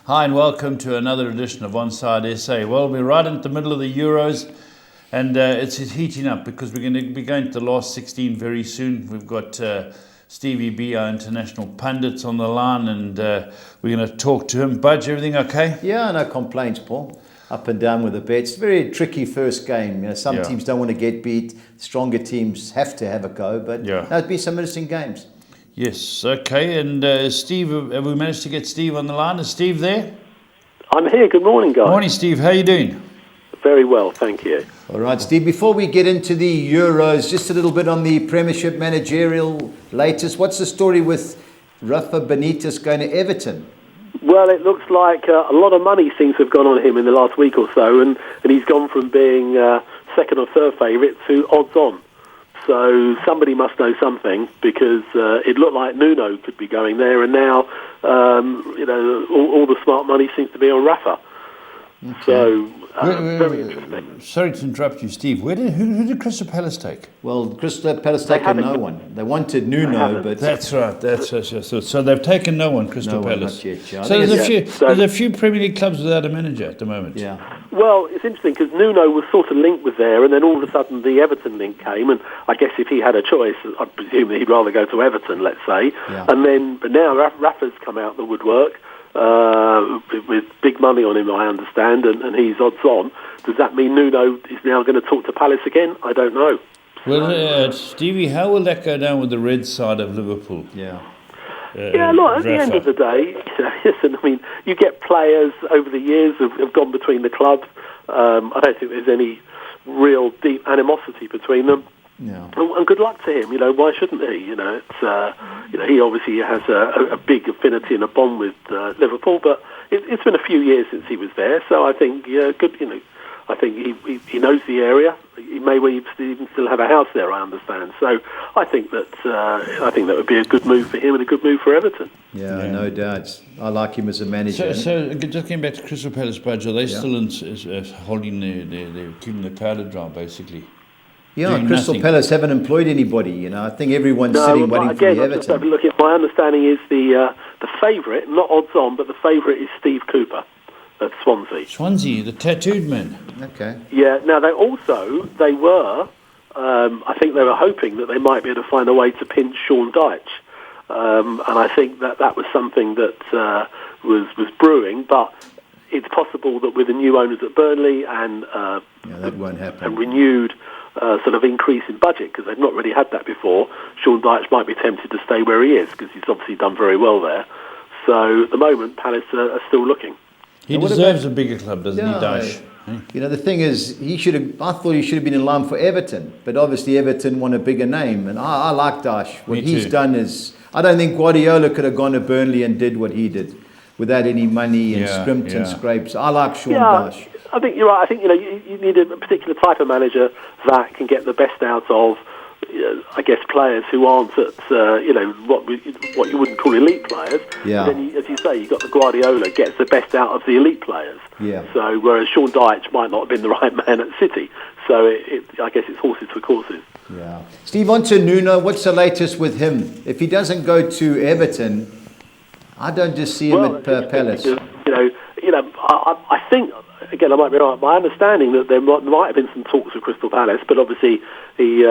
Hi and welcome to another edition of OnsideSA. Well, we're right in the middle of the Euros and it's heating up because we're going to be going to the last 16 very soon. We've got Stevie B, our international pundits, on the line, and we're going to talk to him. Budge, everything okay? Yeah, no complaints, Paul. Up and down with the bets. Very tricky first game. You know, some teams don't want to get beat. Stronger teams have to have a go, but there'll be some interesting games. Yes, okay. And Steve, have we managed to get Steve on the line? Is Steve there? I'm here. Good morning, guys. Morning, Steve. How are you doing? Very well, thank you. All right, Steve, before we get into the Euros, just a little bit on the Premiership managerial latest. What's the story with Rafa Benitez going to Everton? Well, it looks like a lot of money seems to have gone on him in the last week or so, and he's gone from being second or third favourite to odds on. So somebody must know something, because it looked like Nuno could be going there, and now all the smart money seems to be on Rafa. Okay. So very interesting. Sorry to interrupt you, Steve. Who did Crystal Palace take? Well, Crystal Palace taken no one. They wanted Nuno, but that's right. So they've taken no one. Crystal Palace. Not yet, yeah. So there's a few Premier League clubs without a manager at the moment. Yeah. Well, it's interesting because Nuno was sort of linked with there, and then all of a sudden the Everton link came, and I guess if he had a choice, I'd presume that he'd rather go to Everton, let's say. Yeah. But now Rafa's come out the woodwork. With big money on him, I understand, and he's odds on. Does that mean Nuno is now going to talk to Palace again? I don't know. Well, Stevie, how will that go down with the red side of Liverpool? Look, at the end of the day, listen, I mean, you get players over the years have gone between the clubs. I don't think there's any real deep animosity between them. Yeah. And good luck to him. Why shouldn't he? It's he obviously has a big affinity and a bond with Liverpool, but it's been a few years since he was there, so I think good. I think he knows the area. He may even still have a house there, I understand. So I think that would be a good move for him and a good move for Everton. Yeah, no doubt. I like him as a manager. So just getting back to Crystal Palace, Budge, are they still holding they're keeping the powder dry, basically? Yeah, Crystal Palace haven't employed anybody. I think everyone's sitting waiting for the Everton. Just have a look at my understanding is the favourite, not odds on, but the favourite is Steve Cooper of Swansea. Swansea, the tattooed man. Okay. Yeah. Now they were. I think they were hoping that they might be able to find a way to pinch Sean Dyche, and I think that was something that was brewing, but. It's possible that with the new owners at Burnley and that won't happen. And renewed sort of increase in budget, because they've not really had that before, Sean Dyche might be tempted to stay where he is, because he's obviously done very well there. So at the moment, Palace are still looking. He deserves a bigger club, doesn't he, Dyche? The thing is, I thought he should have been in line for Everton, but obviously Everton want a bigger name, and I like Dyche. What he's done is, I don't think Guardiola could have gone to Burnley and did what he did without any money and scrimped and scrapes. I like Sean Dyche. I think you're right. I think you need a particular type of manager that can get the best out of, I guess, players who aren't at what you wouldn't call elite players. Yeah. Then, as you say, you've got the Guardiola gets the best out of the elite players. Yeah. So whereas Sean Dyche might not have been the right man at City. So I guess it's horses for courses. Yeah. Steve, on to Nuno. What's the latest with him? If he doesn't go to Everton, I don't just see him at Palace. Because, I think, again, I might be right. My understanding that there might have been some talks with Crystal Palace, but obviously he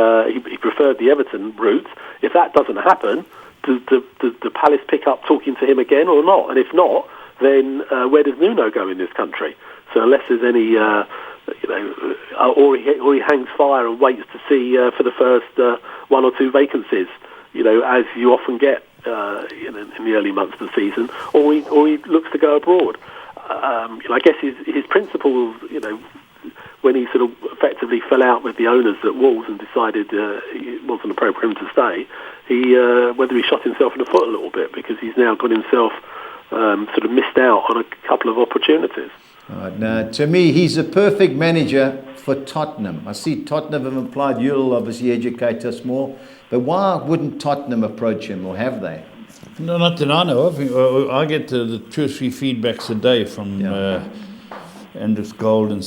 preferred the Everton route. If that doesn't happen, does Palace pick up talking to him again or not? And if not, then where does Nuno go in this country? So unless there's any, or he hangs fire and waits to see for the first one or two vacancies, as you often get. In the early months of the season, or he looks to go abroad. I guess his principles, when he sort of effectively fell out with the owners at Wolves and decided it wasn't appropriate for him to stay, whether he shot himself in the foot a little bit, because he's now got himself sort of missed out on a couple of opportunities. Right, now, to me, he's a perfect manager for Tottenham. I see Tottenham have implied you'll obviously educate us more, but why wouldn't Tottenham approach him, or have they? No, not that I know of. I get the 2 or 3 feedbacks a day from Andrew Gold and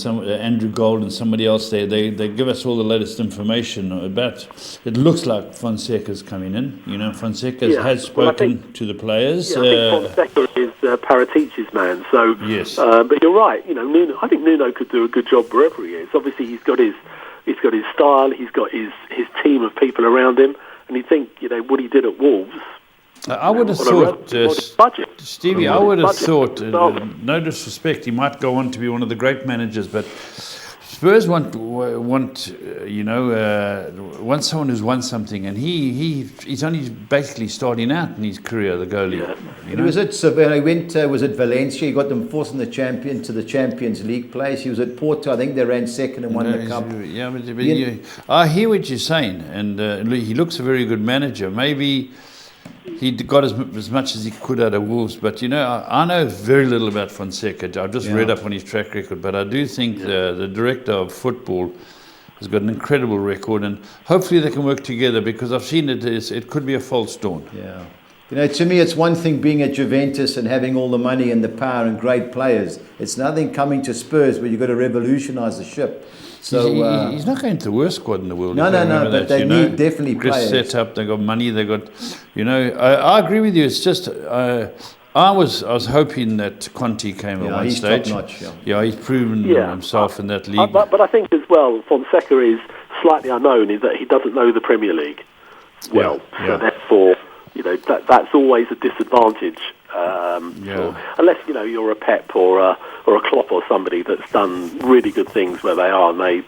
somebody else there. They give us all the latest information about. It looks like Fonseca's coming in. Fonseca has spoken to the players. Yeah, I think Fonseca is Paratici's man. So, Yes. but you're right. Nuno, I think Nuno could do a good job wherever he is. Obviously, he's got his style. He's got his team of people around him, and you think what he did at Wolves. I would have thought, Stevie, I would have thought, no disrespect, he might go on to be one of the great managers, but Spurs want someone who's won something, and he's only basically starting out in his career, the goalie. Yeah. He was at Sevilla. He went was at Valencia. He got them fourth in the Champions League place. He was at Porto. I think they ran second and won the cup. Yeah, but I hear what you're saying, and he looks a very good manager. Maybe he got as much as he could out of Wolves, but I know very little about Fonseca. I've just read up on his track record, but I do think the director of football has got an incredible record, and hopefully they can work together, because I've seen it could be a false dawn. Yeah. To me, it's one thing being at Juventus and having all the money and the power and great players. It's nothing coming to Spurs where you've got to revolutionise the ship. So he's not going to the worst squad in the world. No, but they need definitely players. Set up, they got money, they got, I agree with you. It's just I was hoping that Conte came at one stage. Top notch, he's proven himself in that league. But I think as well, Fonseca is slightly unknown in that he doesn't know the Premier League well. So therefore, that's always a disadvantage. Unless you're a Pep or a Klopp or somebody that's done really good things where they are, and they're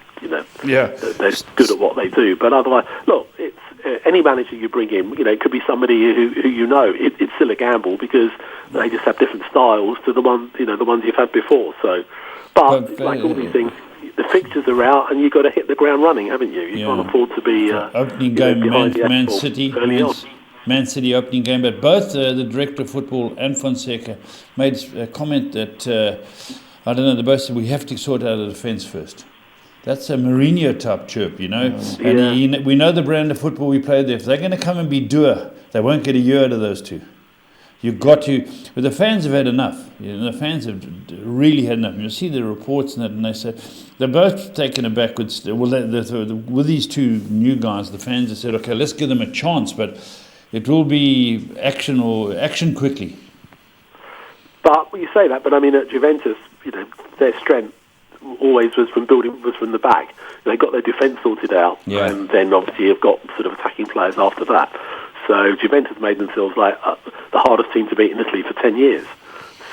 good at what they do. But otherwise, look, it's any manager you bring in, it could be somebody who it's still a gamble, because they just have different styles to the ones you've had before. So, but like all these things, the fixtures are out, and you've got to hit the ground running, haven't you? You can't afford to be opening game Man City early on. Man City opening game, but both the director of football and Fonseca made a comment that they both said we have to sort out the defence first. That's a Mourinho type chirp, and we know the brand of football we play there. If they're going to come and be doer, they won't get a year out of those two. You've got to, but the fans have had enough. The fans have really had enough. You see the reports and they say they're both taken aback with these two new guys. The fans have said, okay, let's give them a chance, but it will be action quickly. But you say that, but I mean at Juventus, their strength always was from the back. They got their defence sorted out, and then obviously you've got sort of attacking players after that. So Juventus made themselves like the hardest team to beat in Italy for 10 years.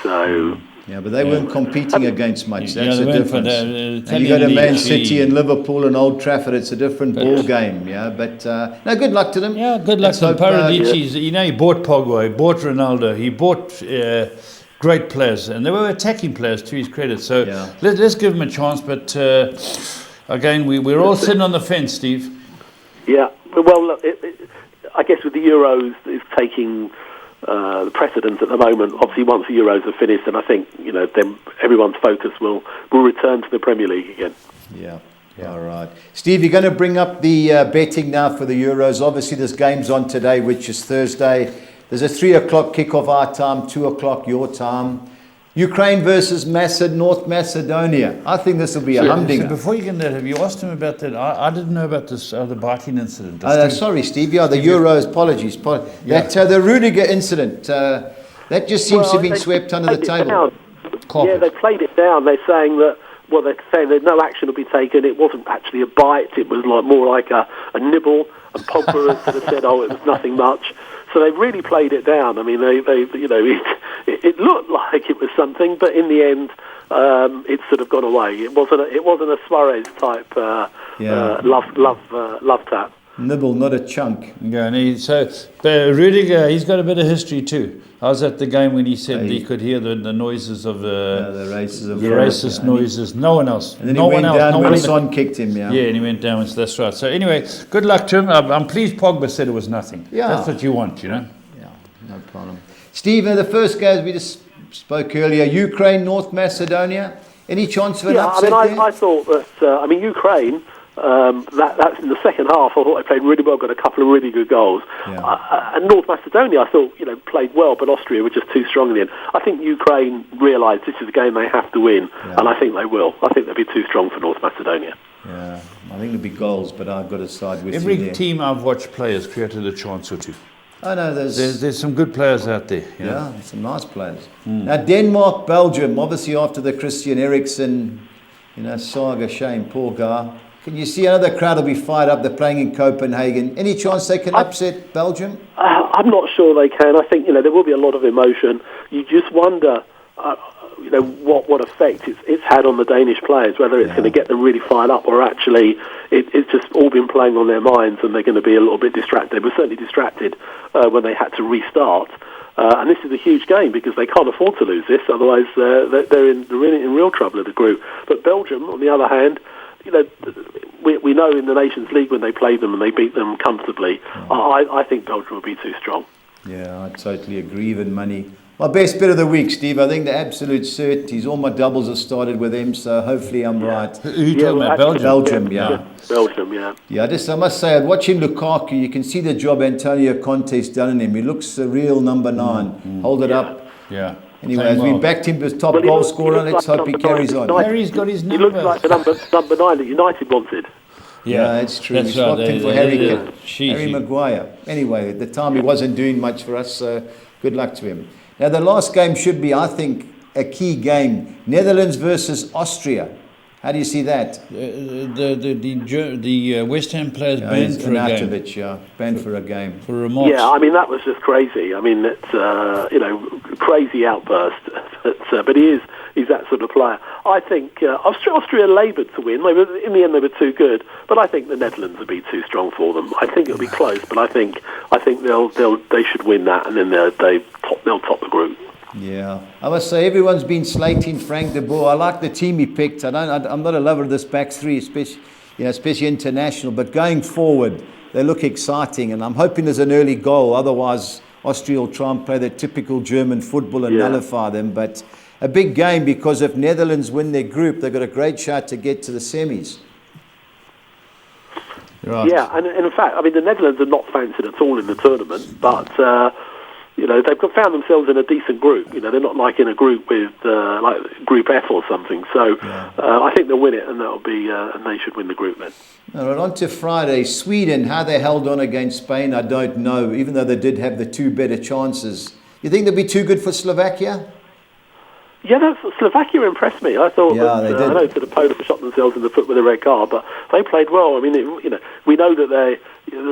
So. Yeah, but they weren't competing against much. That's the difference. And you go to Man City and Liverpool and Old Trafford, it's a different ball game. Yeah, but no, good luck to them. Yeah, good luck to them. Paradici's, he bought Pogba, he bought Ronaldo, he bought great players, and they were attacking players to his credit. So let's give them a chance. But again, we're all sitting on the fence, Steve. Yeah, well, look, I guess with the Euros, it's taking the precedence at the moment. Obviously, once the Euros are finished, and I think then everyone's focus will return to the Premier League again. Yeah. All right, Steve, you're going to bring up the betting now for the Euros. Obviously, this game's on today, which is Thursday. There's a 3 o'clock kickoff our time, 2 o'clock your time. Ukraine versus North Macedonia. I think this will be a humdinger. So before you get that, have you asked him about that? I didn't know about this the biting incident. Sorry, Steve. Yeah, the Euros. Apologies. That the Rudiger incident. That just seems to have been swept under the table. Yeah, they played it down. They're saying that. Well, they're saying that no action will be taken. It wasn't actually a bite. It was more like a nibble. And Pogba has sort of said, "Oh, it was nothing much." So they really played it down. I mean, it looked like it was something, but in the end, it's sort of gone away. It wasn't a Suarez type love tap. Nibble, not a chunk. Yeah, and Rudiger, he's got a bit of history too. I was at the game when he said he could hear the noises of the racist noises. No one else. And then he went down when Son kicked him. Yeah, and he went down. That's right. So anyway, good luck to him. I'm pleased Pogba said it was nothing. Yeah, that's what you want, Yeah, no problem. Steve, the first game we just spoke earlier, Ukraine, North Macedonia. Any chance of an upset? I thought that. Ukraine. That's in the second half. I thought they played really well, got a couple of really good goals. Yeah. And North Macedonia, I thought, played well, but Austria were just too strong in the end. I think Ukraine realised this is a game they have to win, and I think they will. I think they'll be too strong for North Macedonia. Yeah, I think there'll be goals, but I've got to side with Every team I've watched play has created a chance or two. Oh no, There's some good players out there. Yeah, some nice players. Now Denmark, Belgium, obviously after the Christian Eriksen, saga, shame, poor guy. Can you see another crowd will be fired up? They're playing in Copenhagen. Any chance they can upset Belgium? I'm not sure they can. I think there will be a lot of emotion. You just wonder, what effect it's had on the Danish players. Whether it's going to get them really fired up, or actually it's just all been playing on their minds, and they're going to be a little bit distracted. They were certainly distracted when they had to restart. And this is a huge game because they can't afford to lose this. Otherwise, they're in real trouble in the group. But Belgium, on the other hand, we know in the Nations League when they played them and they beat them comfortably. I think Belgium will be too strong. Yeah, I totally agree. Even money. My best bet of the week, Steve. I think the absolute certainties. All my doubles have started with them, so hopefully I'm right. Who you talking about? Belgium? Belgium, yeah. Belgium, yeah. Yeah, I must say, watching Lukaku, you can see the job Antonio Conte's done in him. He looks a real number 9. Hold it up. Yeah. Anyway, as we backed him as top goal scorer, let's hope he carries on. Harry's got his number. He looks like the number 9 that United wanted. Yeah, that's true. That's we swapped him for Harry Maguire. Anyway, at the time he wasn't doing much for us, so good luck to him. Now, the last game should be, I think, a key game. Netherlands versus Austria. How do you see that? The West Ham players banned for a game. Banned for a game. For remarks. Yeah, I mean, that was just crazy. I mean, it's, crazy outburst. But he's that sort of player. I think Austria laboured to win. In the end, they were too good. But I think the Netherlands will be too strong for them. I think it'll be close, but I think they should win that, and then they'll top the group. Yeah, I must say everyone's been slating Frank de Boer. I like the team he picked. I'm not a lover of this back three, especially international. But going forward, they look exciting, and I'm hoping there's an early goal. Otherwise, Austria will try and play their typical German football and nullify them. But a big game, because if Netherlands win their group, they've got a great shot to get to the semis. Right. Yeah, and in fact, I mean, the Netherlands are not fancied at all in the tournament, but they've found themselves in a decent group. They're not like in a group with like Group F or something. So I think they'll win it, and that'll be and they should win the group then. All right, on to Friday. Sweden, how they held on against Spain, I don't know. Even though they did have the 2 better chances, you think they'll be too good for Slovakia? Yeah, Slovakia impressed me. I thought they did. I know that Poland shot themselves in the foot with a red card, but they played well. I mean, we know that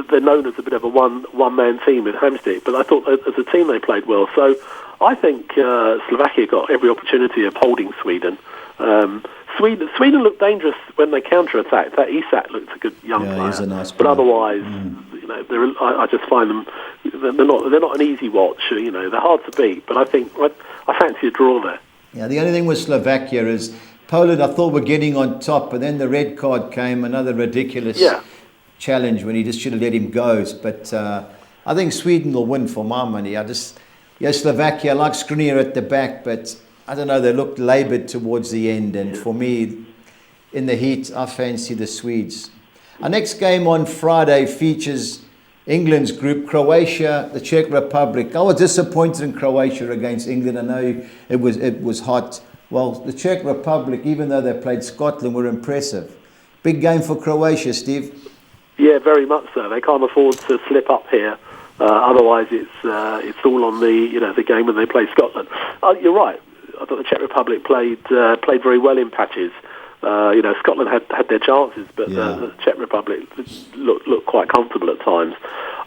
they're known as a bit of a one-man team with Hamstick, but I thought as a team they played well. So I think Slovakia got every opportunity of holding Sweden. Sweden looked dangerous when they counter-attacked. That Isak looked a good young player. He's a nice player. But otherwise, I just find them they're not an easy watch. They're hard to beat, but I think I fancy a draw there. Yeah, the only thing with Slovakia is Poland, I thought, were getting on top, but then the red card came, another ridiculous challenge when he just should have let him go. But I think Sweden will win for my money. Slovakia, I like Skriniar at the back, but I don't know, they looked laboured towards the end, and for me, in the heat, I fancy the Swedes. Our next game on Friday features England's group, Croatia, the Czech Republic. I was disappointed in Croatia against England. I know it was hot. Well, the Czech Republic, even though they played Scotland, were impressive. Big game for Croatia, Steve. Yeah, very much so. They can't afford to slip up here. Otherwise, it's all on the game when they play Scotland. You're right. I thought the Czech Republic played very well in patches. Scotland had their chances, but the Czech Republic looked quite comfortable at times.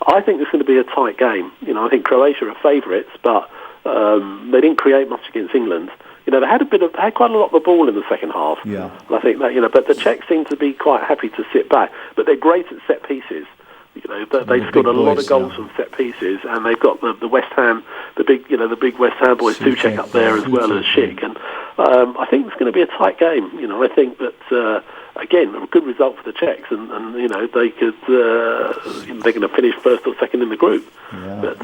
I think it's going to be a tight game. I think Croatia are favourites, but they didn't create much against England. They had quite a lot of the ball in the second half. Yeah. And I think that but the Czechs seem to be quite happy to sit back. But they're great at set pieces. They've scored a lot of goals from set pieces, and they've got the West Ham, the big West Ham boys, Souček up there as well as Schick, and I think it's going to be a tight game. I think that again, a good result for the Czechs, and they could they're going to finish first or second in the group. Yeah. But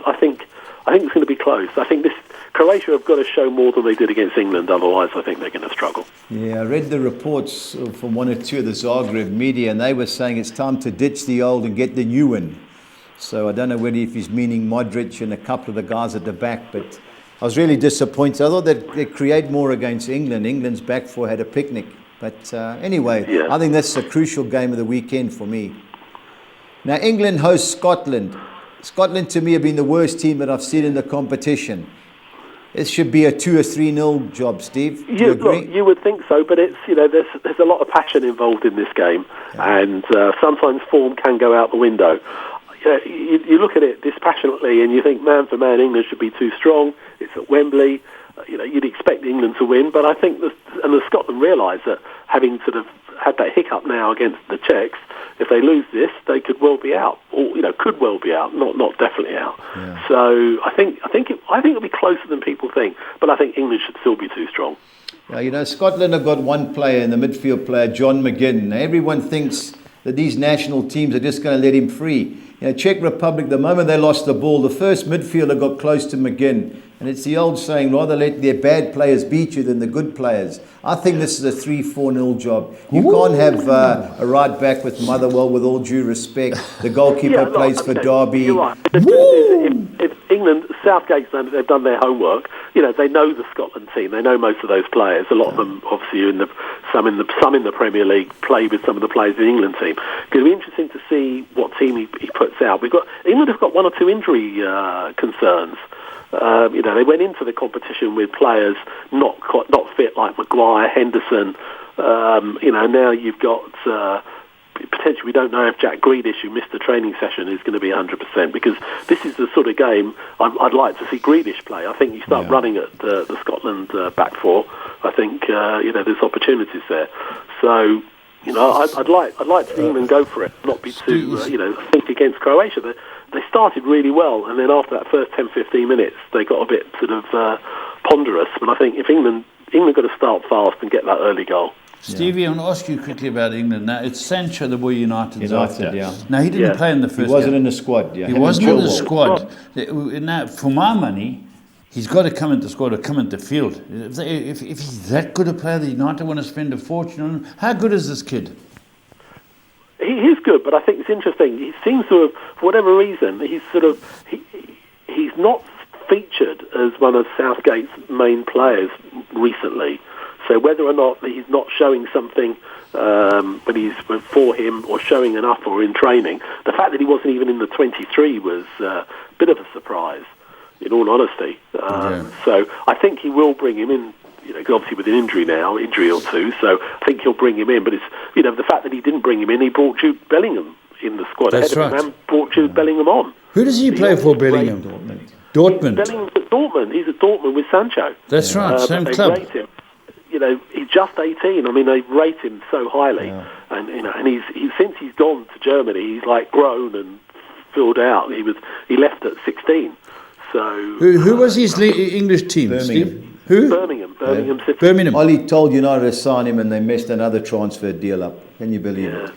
I think it's going to be close. I think Croatia have got to show more than they did against England, otherwise I think they're going to struggle. Yeah, I read the reports from one or two of the Zagreb media, and they were saying it's time to ditch the old and get the new one. So I don't know whether if he's meaning Modric and a couple of the guys at the back, but I was really disappointed. I thought they'd create more against England. England's back four had a picnic. But anyway, I think that's a crucial game of the weekend for me. Now, England hosts Scotland. Scotland to me have been the worst team that I've seen in the competition. It should be a 2 or 3-0 job, Steve. Do you agree? Look, you would think so, but it's there's a lot of passion involved in this game, and sometimes form can go out the window. You look at it dispassionately and you think man for man England should be too strong. It's at Wembley. You'd expect England to win, but I think the Scotland realise that having sort of had that hiccup now against the Czechs, if they lose this, they could well be out, or could well be out, not definitely out. Yeah. So I think it'll be closer than people think, but I think England should still be too strong. Scotland have got one player in the midfield player, John McGinn. Now, everyone thinks that these national teams are just going to let him free. Czech Republic, the moment they lost the ball, the first midfielder got close to McGinn. And it's the old saying, rather let their bad players beat you than the good players. I think this is a 3-4-0 job. You can't have a right back with Motherwell, with all due respect. The goalkeeper plays for Derby. You're right. If England, Southgate, they've done their homework. They know the Scotland team. They know most of those players. A lot of them, obviously, some in the Premier League play with some of the players in the England team. It'll be interesting to see what team he puts out. England have got one or two injury concerns. They went into the competition with players not fit like Maguire, Henderson. Now you've got potentially, we don't know if Jack Grealish, who missed the training session, is going to be 100%, because this is the sort of game I'd like to see Grealish play. I think you start running at the Scotland back four. I think there's opportunities there. So I'd like to see England go for it, not be too think against Croatia. They started really well, and then after that first 10-15 minutes, they got a bit sort of ponderous. But I think if England got to start fast and get that early goal. Stevie, I want to ask you quickly about England. Now, it's Sancho, the boy United after. Yeah. Now, he didn't play in the first game. He wasn't in the squad. Yeah. He wasn't in the squad. Now, for my money, he's got to come into the squad or come into the field. If he's that good a player, the United want to spend a fortune on him. How good is this kid? He is good, but I think it's interesting. He seems to have, for whatever reason, he's not featured as one of Southgate's main players recently. So whether or not he's not showing something when he's for him, or showing enough, or in training, the fact that he wasn't even in the 23 was a bit of a surprise, in all honesty. So I think he will bring him in. Obviously with an injury or two, so I think he'll bring him in. But it's the fact that he didn't bring him in, he brought Jude Bellingham in the squad That's ahead of him, and brought Jude Bellingham on. Who does he play for, Bellingham? Dortmund. Bellingham's at Dortmund. He's at Dortmund with Sancho. That's right, same club. Rate him. He's just 18. I mean, they rate him so highly, and he's since he's gone to Germany, he's like grown and filled out. He left at 16. So who was his English team? Birmingham. Steve? Who? Birmingham City. Birmingham. Ollie told United to sign him, and they messed another transfer deal up. Can you believe it?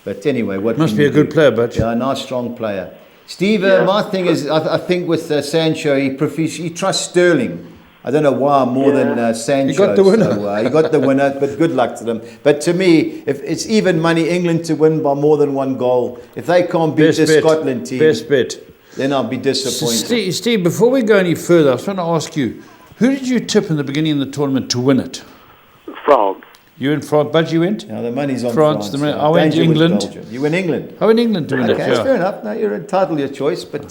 But anyway, what must be a good player, but a nice, strong player. Steve, my thing is, I think with Sancho, he trusts Sterling. I don't know why more than Sancho. He got the winner. So, he got the winner, but good luck to them. But to me, if it's even money, England to win by more than one goal. If they can't beat the Scotland team, best bet, then I'll be disappointed. Steve, before we go any further, I was trying to ask you, who did you tip in the beginning of the tournament to win it? France. You in France? Budgie went? No, the money's on France. I went England. You win England. I went England to win it. Okay, that's fair enough. No, you're entitled to your choice, but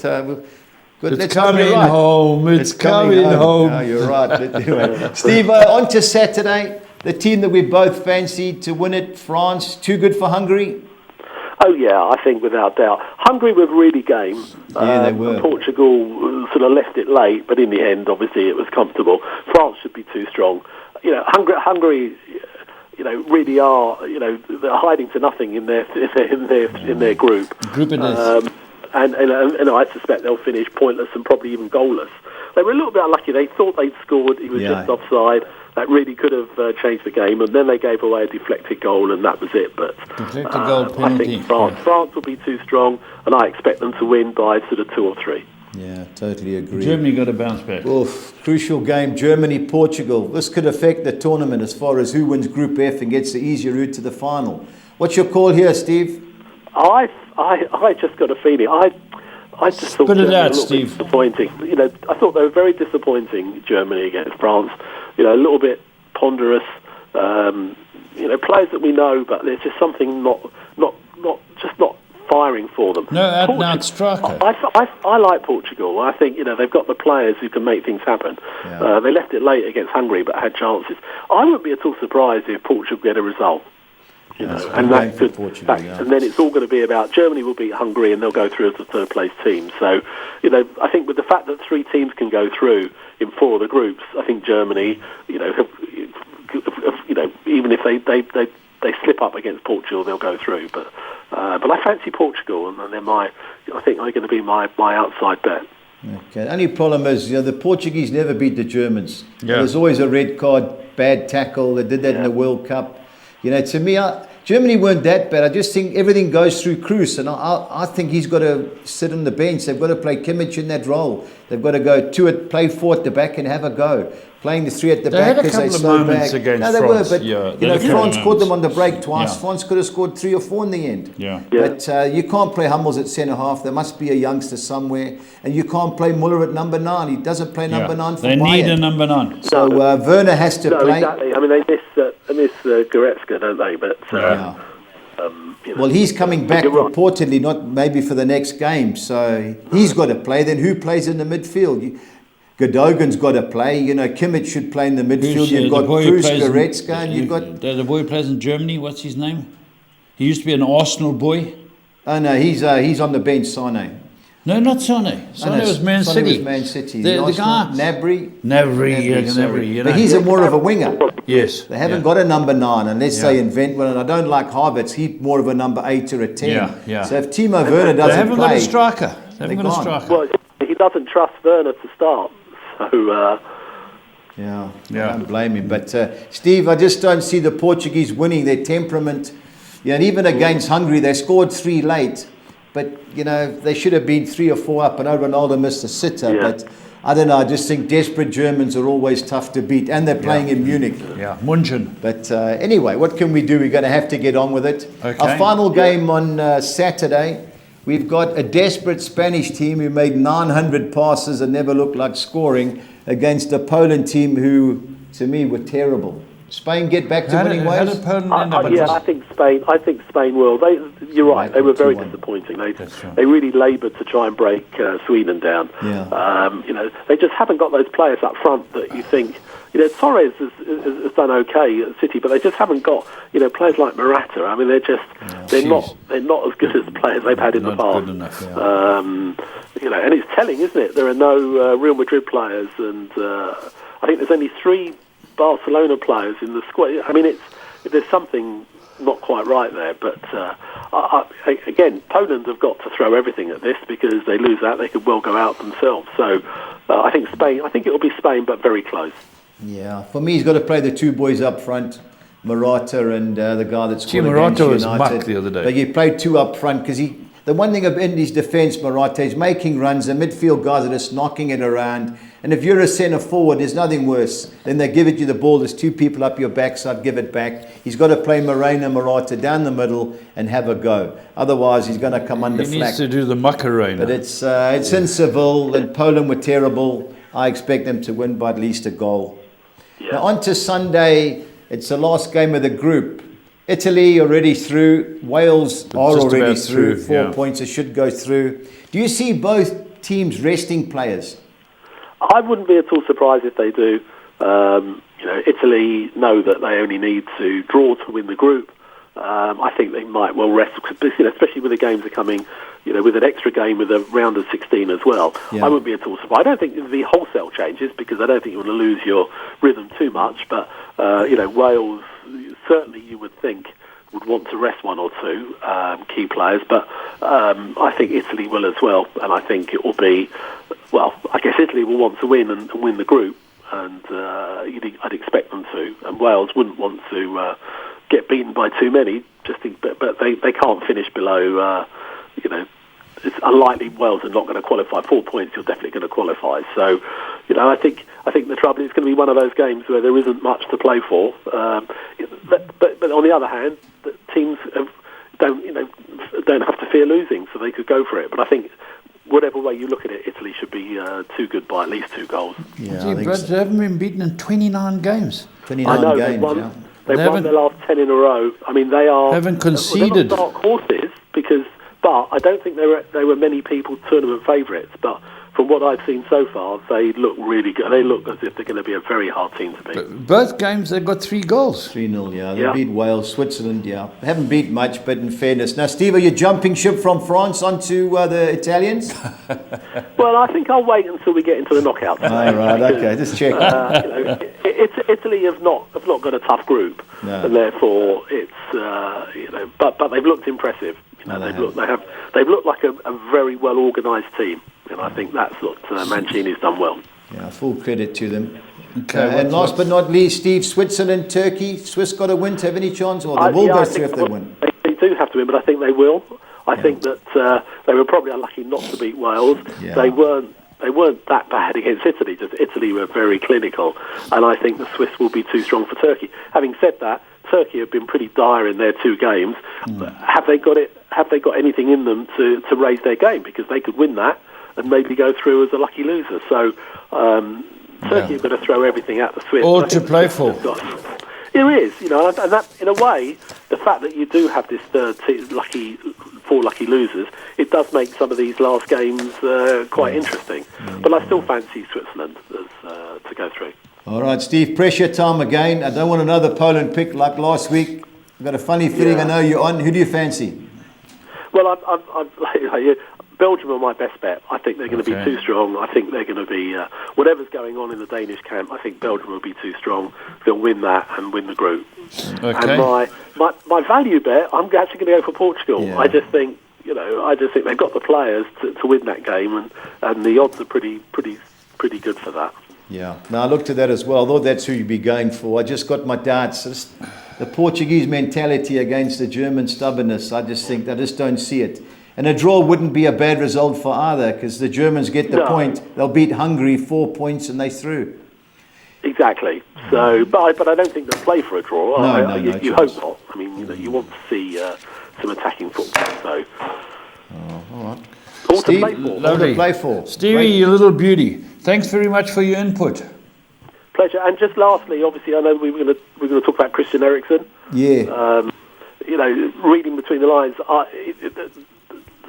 good. It's coming home. It's coming home. No, you're right. Anyway, Steve, on to Saturday. The team that we both fancied to win it, France. Too good for Hungary? Oh, yeah, I think without doubt. Hungary were really game. Yeah, they were. Portugal sort of left it late, but in the end, obviously, it was comfortable. France should be too strong. Hungary, really are, they're hiding to nothing in their group. And I suspect they'll finish pointless and probably even goalless. They were a little bit unlucky. They thought they'd scored. He was just offside. That really could have changed the game. And then they gave away a deflected goal, and that was it. But deflected goal penalty. I think France will be too strong, and I expect them to win by sort of 2 or 3. Yeah, totally agree. Germany got to bounce back. Oof, crucial game, Germany-Portugal. This could affect the tournament as far as who wins Group F and gets the easier route to the final. What's your call here, Steve? I just got a feeling. I just thought Spit it out, a little Steve. bit disappointing. I thought they were very disappointing, Germany against France. A little bit ponderous. Players that we know, but there's just something not firing for them. No, out-and-out striker. I like Portugal. I think they've got the players who can make things happen. Yeah. They left it late against Hungary, but had chances. I wouldn't be at all surprised if Portugal get a result. And that could, and then it's all going to be about Germany will beat Hungary and they'll go through as the third place team. So, I think with the fact that 3 teams can go through in 4 of the groups, I think Germany, even if they slip up against Portugal, they'll go through. But I fancy Portugal, and they're I think they're going to be my outside bet. Okay. The only problem is, the Portuguese never beat the Germans. Yeah. There's always a red card, bad tackle. They did that in the World Cup. To me, Germany weren't that bad. I just think everything goes through Kroos, and I think he's got to sit on the bench. They've got to play Kimmich in that role. They've got to go play 4 at the back and have a go. Playing the 3 at the back because they're so bad. No, they France. were, but France caught them on the break twice. Yeah. France could have scored 3 or 4 in the end. Yeah. But you can't play Hummels at centre half. There must be a youngster somewhere, and you can't play Muller at number 9. He doesn't play number 9 for Bayern. They need a number 9. So Werner has to play. Exactly. I mean, they miss Goretzka, don't they? But well, he's coming back reportedly, not maybe for the next game. So he's got to play. Then who plays in the midfield? Godogan's got to play. Kimmich should play in the midfield. You've got Kroos, Goretzka, and you've got the boy who plays in Germany. What's his name? He used to be an Arsenal boy. Oh no, he's on the bench. Sane. No, not Sane. Sane was Man City. Was Man City. The guy Nabry. But he's more of a winger. Yes. They haven't got a number 9 unless they invent one. And I don't like Havertz. He's more of a number 8 or a 10. Yeah. So if Timo Werner doesn't play, they haven't got a striker. They haven't got a striker. Well, he doesn't trust Werner to start. So. I don't blame him. But Steve, I just don't see the Portuguese winning. Their temperament, and even against Hungary, they scored 3 late. But, they should have been 3 or 4 up. I know Ronaldo missed a sitter, but I don't know. I just think desperate Germans are always tough to beat. And they're playing in Munich. Yeah, München. But anyway, what can we do? We're going to have to get on with it. Okay. Our final game on Saturday, we've got a desperate Spanish team who made 900 passes and never looked like scoring against a Poland team who, to me, were terrible. Spain get back to winning ways? How did Poland end up? I think Spain will. You're right. They were very disappointing. They really laboured to try and break Sweden down. Yeah. They just haven't got those players up front that you think. Torres has done okay at City, but they just haven't got players like Morata. I mean, they're not as good as the players they've had in the past. Good enough, and it's telling, isn't it? There are no Real Madrid players, and I think there's only 3 Barcelona players in the squad. I mean, there's something not quite right there. But again, Poland have got to throw everything at this, because they lose that, they could well go out themselves. So I think Spain. I think it will be Spain, but very close. Yeah, for me, he's got to play the 2 boys up front, Morata and the guy that's scored Morata against was United. muck the other day. But you played 2 up front because the one thing about Indy's defence, Morata, is making runs. The midfield guys are just knocking it around. And if you're a centre forward, there's nothing worse. Then they give it you the ball. There's 2 people up your backside. Give it back. He's got to play Morata down the middle and have a go. Otherwise, he's going to come under flack. He needs to do the Macarena. But it's in Seville, and Poland were terrible. I expect them to win by at least a goal. Yeah. Now on to Sunday. It's the last game of the group. Italy already through. Wales are already through. 4 points. They should go through. Do you see both teams resting players? I wouldn't be at all surprised if they do. Italy know that they only need to draw to win the group. I think they might well rest, especially with the games are coming, with an extra game with a round of 16 as well. Yeah. I wouldn't be at all surprised. I don't think it'll be wholesale changes, because I don't think you want to lose your rhythm too much. But Wales, certainly you would think, would want to rest 1 or 2 key players, but I think Italy will as well, and I think it will be, I guess Italy will want to win and win the group, and I'd expect them to, and Wales wouldn't want to get beaten by too many, but they can't finish below, it's unlikely Wales are not going to qualify. 4 points, you're definitely going to qualify. So, I think the trouble is going to be one of those games where there isn't much to play for. But on the other hand, the teams don't have to fear losing, so they could go for it. But I think whatever way you look at it, Italy should be too good by at least 2 goals. Yeah, but they haven't been beaten in 29 games. 29 games. They've won their last 10 in a row. I mean, they are haven't conceded. They're not dark horses, because. but I don't think they were many people's tournament favourites. But from what I've seen so far, they look really good. They look as if they're going to be a very hard team to beat. Both games, they've got 3 goals. 3-0, yeah. They beat Wales, Switzerland, yeah. They haven't beat much, but in fairness. Now, Steve, are you jumping ship from France onto the Italians? Well, I think I'll wait until we get into the knockouts. All right, okay, just check. Italy have not got a tough group, and therefore it's but they've looked impressive. They've looked like a very well organised team, and I think that's what Mancini's done well. Yeah, full credit to them. Okay, and last but not least, Steve, Switzerland, Turkey. Swiss got to win to have any chance, or they will go through if they win. They do have to win, but I think they will. I think that they were probably unlucky not to beat Wales. Yeah. They weren't that bad against Italy. Just Italy were very clinical, and I think the Swiss will be too strong for Turkey. Having said that, Turkey have been pretty dire in their 2 games. Have they got it? Have they got anything in them to raise their game? Because they could win that and maybe go through as a lucky loser. So Turkey have got to throw everything at the Swiss. All to play for. There is, and that in a way, the fact that you do have this 4 lucky losers, it does make some of these last games quite interesting. But I still fancy Switzerland as, to go through. All right, Steve, pressure time again. I don't want another Poland pick like last week. I've got a funny feeling I know you're on. Who do you fancy? Well, Belgium are my best bet. I think they're going to be too strong. I think they're going to be, whatever's going on in the Danish camp, I think Belgium will be too strong. They'll win that and win the group. Okay. And my value bet, I'm actually going to go for Portugal. Yeah. I just think they've got the players to win that game, and the odds are pretty good for that. Yeah. Now I looked at that as well. Although that's who you'd be going for, I just got my doubts. The Portuguese mentality against the German stubbornness. I just don't see it. And a draw wouldn't be a bad result for either, because the Germans get the point. They'll beat Hungary 4 points and they through. Exactly. So, but I don't think they'll play for a draw. You hope not. I mean, you want to see some attacking football. So, all right. All to play for. Stevie, you little beauty. Thanks very much for your input. Pleasure. And just lastly, obviously, I know we're going to talk about Christian Eriksen. Yeah. Reading between the lines, I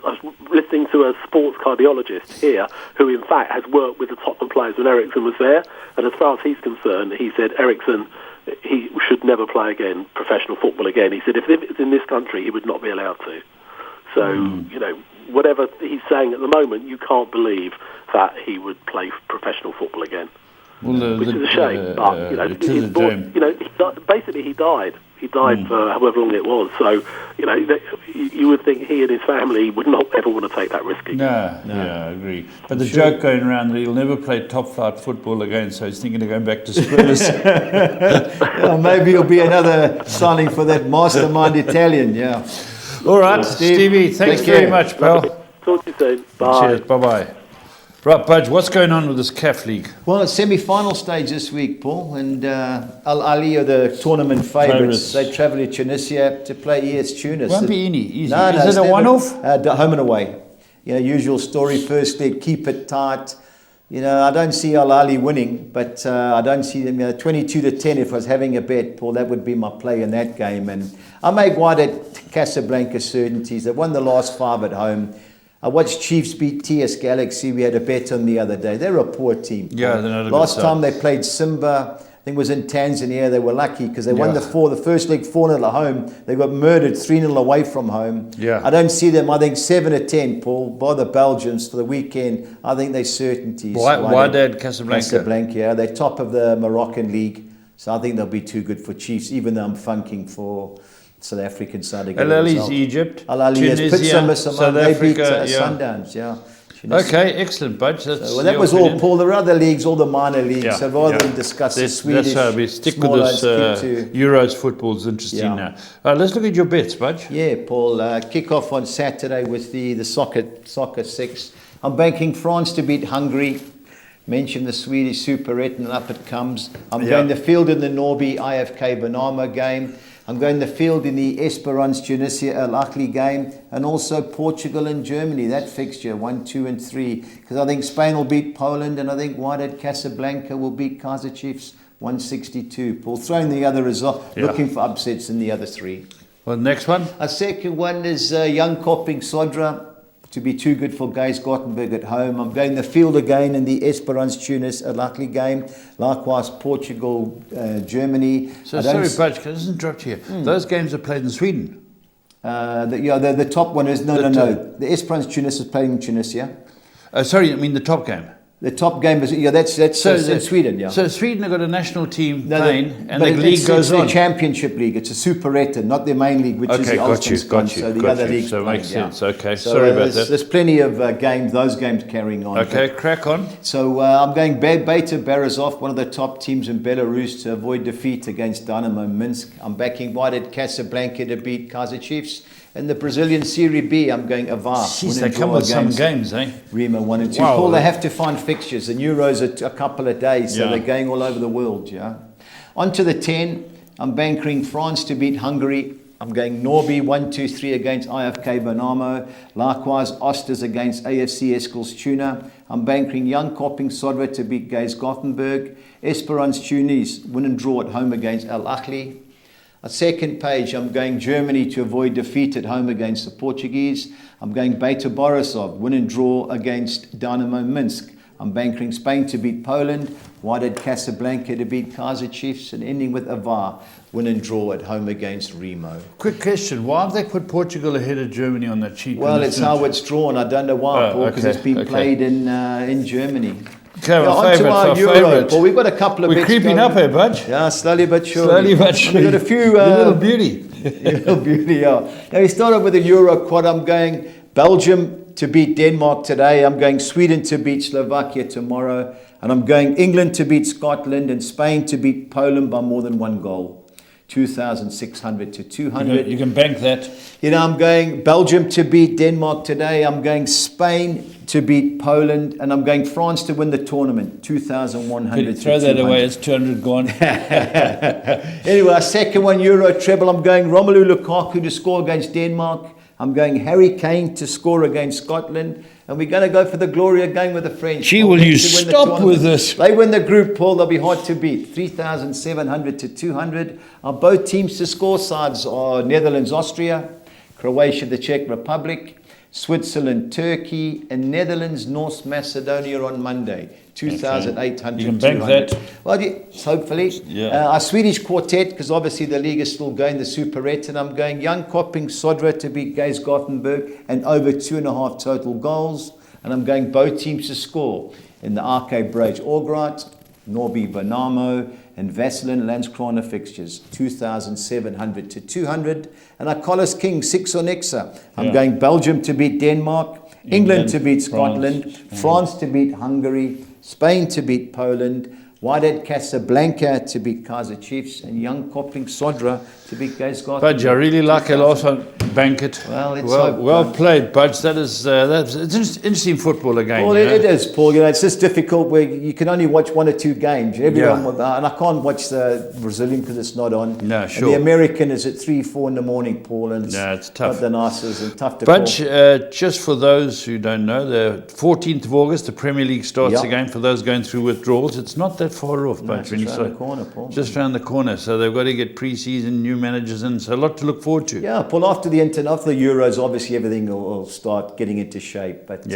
was listening to a sports cardiologist here who, in fact, has worked with the Tottenham players when Eriksen was there. And as far as he's concerned, he said Eriksen, he should never play again, professional football again. He said if it's in this country, he would not be allowed to. So, whatever he's saying at the moment, you can't believe that he would play professional football again. Well, which is a shame. But, basically he died. He died for however long it was. So, you would think he and his family would not ever want to take that risk again. No, I agree. But the joke going around that he'll never play top-flight football again, so he's thinking of going back to Spurs. Maybe he'll be another signing for that mastermind Italian, yeah. All right, Stevie, thanks very much, pal. Talk to you soon. Bye. Cheers, bye-bye. Right, Budge, what's going on with this CAF League? Well, it's semi-final stage this week, Paul, and Al Ali are the tournament favourites. They travel to Tunisia to play ES Tunis. Won't be easy. No, is it a one-off? Home and away. Usual story. First leg, keep it tight. I don't see Al Ali winning, but I don't see them. 22-10. If I was having a bet, Paul, that would be my play in that game. And I make wide at Casablanca certainties. They won the last 5 at home. I watched Chiefs beat TS Galaxy. We had a bet on the other day. They're a poor team. Yeah, they're not a Last time they played Simba, I think it was in Tanzania. They were lucky because they won the first leg 4-0 at home. They got murdered 3-0 away from home. Yeah. I don't see them. I think 7-10, Paul, by the Belgians for the weekend. I think they're certainties. Why did Casablanca? Casablanca, yeah. They're top of the Moroccan league. So I think they'll be too good for Chiefs, even though I'm funking for South African side to get Al Ali's Egypt, Al Ali has Tunisia, South Africa, Sundowns, Okay, excellent, Budge. That was all, Paul. There are other leagues, all the minor leagues. So rather than discuss the Swedish, that's how we stick with this. Euros football is interesting now. Let's look at your bets, Budge. Yeah, Paul. Kick off on Saturday with the soccer 6. I'm banking France to beat Hungary. Mention the Swedish Superette and up it comes. I'm going the field in the Norby IFK Banama game. I'm going the field in the Esperance Tunisia Al Ahly game, and also Portugal and Germany, that fixture 1, 2 and 3, because I think Spain will beat Poland, and I think Wydad Casablanca will beat Kaizer Chiefs 162. Paul, throwing the other result, looking for upsets in the other 3. Well, next one. Our second one is young Kopping Sodra to be too good for Gays Gothenburg at home. I'm going the field again in the Esperance Tunis Alakli game. Likewise, Portugal, Germany. So sorry, Budge, can I just interrupt you? Those games are played in Sweden. The top one is no. The Esperance Tunis is playing in Tunisia. Sorry, I mean the top game. The top game is that's in Sweden. Yeah. So Sweden have got a national team playing, and but the league goes on. It's their championship league. It's a superetta, not their main league, which is the Allsvenskan. So the other leagues. So it makes sense. Okay, so sorry about that. There's plenty of those games carrying on. Okay, crack on. So I'm going Beta Berezov, one of the top teams in Belarus, to avoid defeat against Dynamo Minsk. I'm backing Wydad Casablanca to beat Kaizer Chiefs. In the Brazilian Serie B, I'm going Avar. Jeez, they come with some games, eh? Rima 1 and 2. Wow. Paul, they have to find fixtures. The Euros are a couple of days, so they're going all over the world, yeah. On to the 10. I'm bankering France to beat Hungary. I'm going Norby 1-2-3 against IFK Bonamo. Likewise, Osters against AFC Eskilstuna. I'm bankering Young Kopping Sodra to beat Gays Gothenburg. Esperance Tunis win and draw at home against Al Ahly. A second page, I'm going Germany to avoid defeat at home against the Portuguese. I'm going Beta Borisov, win and draw against Dynamo Minsk. I'm bankering Spain to beat Poland, Wydad Casablanca to beat Kaizer Chiefs, and ending with Avar, win and draw at home against Remo. Quick question, why have they put Portugal ahead of Germany on that sheet? Well, it's how it's drawn. I don't know why, Paul, because it's been played in Germany. Okay, our favourite. Well, we've got a couple of We're creeping up here, Budge. Yeah, slowly but surely. Slowly but surely. We've got a few... little beauty. Little beauty, yeah. Now, we started with the Euro quad. I'm going Belgium to beat Denmark today. I'm going Sweden to beat Slovakia tomorrow. And I'm going England to beat Scotland and Spain to beat Poland by more than 1 goal. 2,600 to 200. You can bank that. I'm going Belgium to beat Denmark today. I'm going Spain to beat Poland. And I'm going France to win the tournament. 2,100 to 200. Throw that away. It's 200 gone. Anyway, our second one, Euro treble. I'm going Romelu Lukaku to score against Denmark. I'm going Harry Kane to score against Scotland. And we're going to go for the glory again with the French. Gee, will you stop with this? They win the group, Paul. They'll be hard to beat. 3,700 to 200. Both teams to score sides are Netherlands, Austria, Croatia, the Czech Republic, Switzerland, Turkey, and Netherlands, North Macedonia on Monday. 2,800. You can bank that. Well, hopefully. Yeah. Our Swedish quartet, because obviously the league is still going, the Superette, and I'm going Young Kopping Sodra to beat Gays Gothenburg and over 2.5 total goals. And I'm going both teams to score in the RK Brage Orgrad, Norby Bonamo, and Vaseline Landskrona fixtures, 2,700 to 200. And our Collis King, 6 on Exa. I'm going Belgium to beat Denmark, England to beat Scotland, France to beat Hungary, Spain to beat Poland, Wydad Casablanca to beat Kaizer Chiefs, and Young Kopping Sodra to beat Gays Gothenburg. Budge, I really like it. Also, bank it. Well played, Budge. That's interesting football again. Well, it is, Paul. It's just difficult where you can only watch 1 or 2 games. Everyone and I can't watch the Brazilian because it's not on. No, sure. And the American is at 3-4 in the morning, Paul, and it's tough. Not the nicest and tough to Budge, just for those who don't know, the 14th of August, the Premier League starts again. For those going through withdrawals, it's not that far off, Budge. Just around the corner, Paul. Just around the corner. So they've got to get pre-season, new managers in. So a lot to look forward to. Yeah, Paul, after the Euros, obviously everything will start getting into shape. But,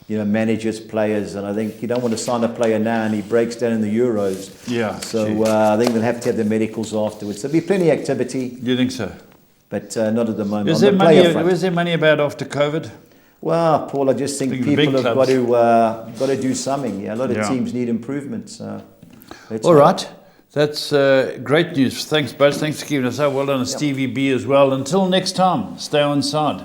managers, players, and I think you don't want to sign a player now and he breaks down in the Euros. Yeah. So I think they'll have to have the medicals afterwards. There'll be plenty of activity. You think so? But not at the moment. Is there money about after COVID? Well, Paul, I just think people have got to do something. Yeah, a lot of teams need improvements. All right. That's great news. Thanks, Buzz. Thanks for keeping us up. Well done, Stevie B as well. Until next time, stay on side.